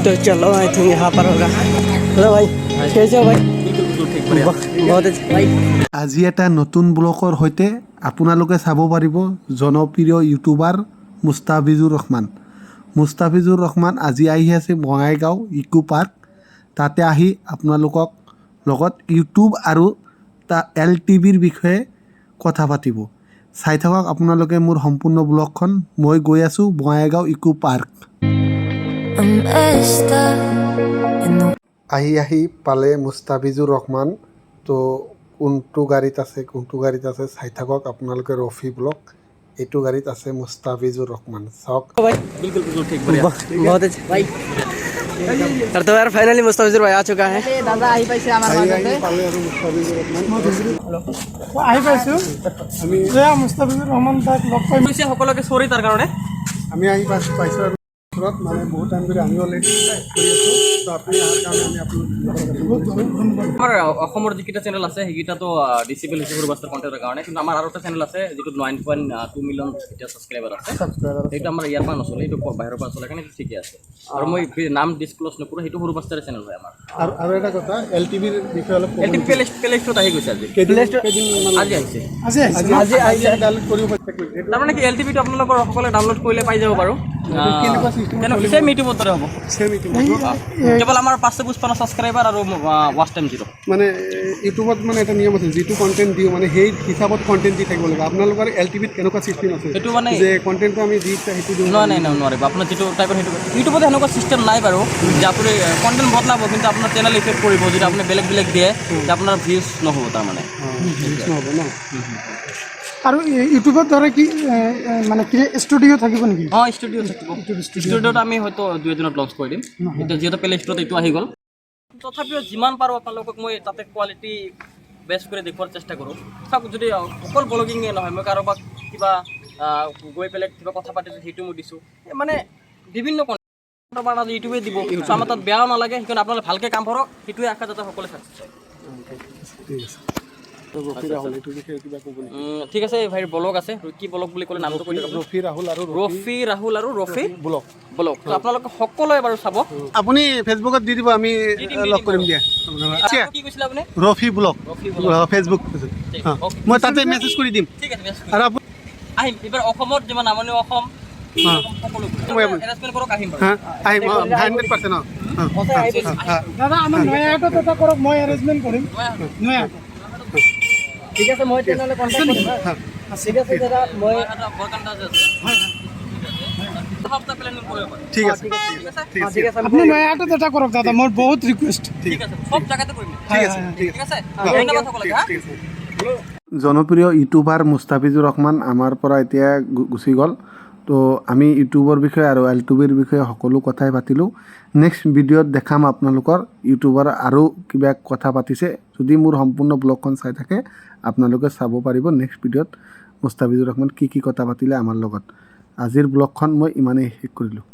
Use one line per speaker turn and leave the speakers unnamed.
तो चलो I think यहाँ पर होगा। हेलो भाई, कैसे हो भाई? बहुत अच्छा भाई।
আজি এটা নতুন ব্লগৰ সৈতে আপোনালোকে চাব পাৰিব জনপ্ৰিয় ইউটিউবাৰ মুস্তাফিজুৰ ৰহমান। মুস্তাফিজুৰ ৰহমান আজি আহি আছে বঙাইগাঁও ইকো পাৰ্ক। তাতে আহি আপোনালোকক লগত ইউটিউব আৰু LTVৰ বিষয়ে কথা পাতিব। চাই থাকক আপোনালোকে মোৰ সম্পূৰ্ণ ব্লগখন। মই গৈ আছোঁ বঙাইগাঁও ইকো পাৰ্ক। আহি পালে মুস্তাফিজুৰ ৰহমান। তো কোনটো গাড়ীত আছে চাই থাকক আপোনালোকে। ৰফি ব্লগ এইটো গাড়ীত আছে মুস্তাফিজুৰ ৰহমান। চাওক
भाई
बिल्कुल ठीक बढ़िया
बहुत अच्छा भाई। और तो यार फाइनली मुस्ताफिजुर भाई आ चुका है।
দাদা আহি পাইছে আমাৰ মাজতে
পালে আৰু মুস্তাফিজুৰ ৰহমান
আহি পাইছোঁ মুস্তাফিজুৰ ৰহমান তাক লগ পাই
হৈছে সকলোকে চৰি তাৰ কাৰণে
আমি আহি পাইছোঁ আৰু ওচৰত মানে বহুত টাইম ধৰি আমিও লেট কৰি আছোঁ। তো আপুনি অহাৰ কাৰণে আমি আপোনাক
আমাৰ অসমৰ যিকেইটা চেনেল আছে সেইকেইটাতো ডিচেবল হৈছে সৰু বাচ্চাৰ কণ্টেণ্টৰ কাৰণে, কিন্তু আমাৰ আৰু এটা চেনেল আছে যিটো 9.2 মিলিয়ন এতিয়া ছাবস্ক্ৰাইবাৰ আছে। সেইটো আমাৰ ইয়াৰ পৰা নচলে, সেইটো বাহিৰৰ পৰা চলে কাৰণে ঠিকে আছে। আৰু মই নাম ডিছক্ল'জ নকৰোঁ, সেইটো সৰু বাচ্চাৰ চেনেল হয় আমাৰ।
আৰু এটা কথা LTVৰ বিষয়ে অলপ
LTV প্লে ষ্ট'ৰত আহি গৈছে আজি আজি আহিছে।
আজি ডাউনলোড কৰিব পাৰিছে।
তাৰমানে কি LTVটো আপোনালোকৰ সকলোৱে ডাউনলোড কৰিলে পাই যাব বাৰু। চেম ইউটিউবৰ দৰে হ'ব, কেৱল আমাৰ 555 ছাবস্ক্ৰাইবাৰ আৰু ৱাচ টাইম 0।
মানে ইউটিউবত মানে এটা নিয়ম আছে, যিটো কণ্টেণ্ট দিওঁ মানে সেই হিচাপত কণ্টেণ্ট দি থাকিব লাগে। আপোনালোকৰ LTVত কেনেকুৱা চিষ্টেম আছে
সেইটো মানে
যে কণ্টেণ্টটো আমি দি সেইটো দিওঁ?
নাই নোৱাৰিব। আপোনাৰ যিটো টাইপৰ সেইটো ইউটিউবত সেনেকুৱা চিষ্টেম নাই বাৰু, যে আপুনি কণ্টেণ্ট বদলাব কিন্তু আপোনাৰ চেনেল ইফেক্ট কৰিব। যদি আপুনি বেলেগ দিয়ে যে আপোনাৰ ভিউজ নহ'ব তাৰমানে।
নহ'ব ন?
আৰু ইউটিউবত ধৰে কি মানে কি ষ্টুডিঅ' থাকিব নেকি?
অঁ, ষ্টুডিঅ' থাকিব। ষ্টুডিঅ'ত আমি হয়তো 2 এদিনত লঞ্চ কৰি দিম। এতিয়া যিহেতু প্লে ষ্ট'ৰত এইটো আহি গ'ল, তথাপিও যিমান পাৰোঁ আপোনালোকক মই তাতে কোৱালিটি বেষ্ট কৰি দেখুৱাৰ চেষ্টা কৰোঁ। চাওক, যদি অকল ব্লগিঙে নহয়, মই কাৰোবাক কিবা গৈ পেলাই কিবা কথা পাতিছোঁ সেইটো মই দিছোঁ, মানে বিভিন্ন কণ্টেণ্ট ইউটিউবে দিব। আমাৰ তাত বেয়াও নালাগে, সেইকাৰণে আপোনালোকে ভালকৈ কাম কৰক, সেইটোৱে আশা যাতে সকলোৱে ছাকচেছ হয়। ঠিক আছে ভাই, ব্লগ আছে। কি ব্লগ বুলি ক'লে নামটো কৈ দিয়ক।
ৰফি ৰাহুল আৰু
ৰফি ব্লগ আপোনালোকে সকলোৱে বাৰু চাব।
আপুনি ফেচবুকত দি দিব, আমি লগ কৰিম দিয়া।
কি কৈছিলে আপুনি?
ৰফি ব্লগ ফেচবুক, মই তাতে মেছেজ কৰি দিম।
ঠিক আছে,
আৰু আপুনি
আহিম এইবাৰ অসমত যিমান নামনি অসম এৰেঞ্জমেণ্ট কৰক, আহিম বাৰু।
আহিম 100%।
দাদা আমাৰ নয়াহাটত এটা কৰক, মই এৰেঞ্জমেণ্ট কৰিম। নয়াহাটত
ঠিক আছে, মই তেনেহ'লে কণ্টেক্ট কৰিম। ঠিক আছে দাদা, মই
ঠিক আছে
ঠিক আছে
আপুনি নয়াহাটত এটা কৰক দাদা, মোৰ বহুত ৰিকুৱেষ্ট।
ঠিক আছে, সব জায়গাতে কৰিম। ঠিক আছে, ধন্যবাদ সকলোকে।
জনপ্ৰিয় ইউটিউবাৰ মুস্তাফিজুৰ ৰহমান আমাৰ পৰা এতিয়া গুচি গ'ল। তো আমি ইউটিউবৰ বিষয়ে আৰু LTVৰ বিষয়ে সকলো কথাই পাতিলোঁ। নেক্সট ভিডিঅ'ত দেখাম আপোনালোকৰ ইউটিউবাৰ আৰু কিবা কথা পাতিছে। যদি মোৰ সম্পূৰ্ণ ব্লগখন চাই থাকে আপোনালোকে চাব পাৰিব নেক্সট ভিডিঅ'ত মুস্তাফিজুৰ ৰহমান কি কথা পাতিলে আমাৰ লগত। আজিৰ ব্লগখন মই ইমানেই শেষ কৰিলোঁ।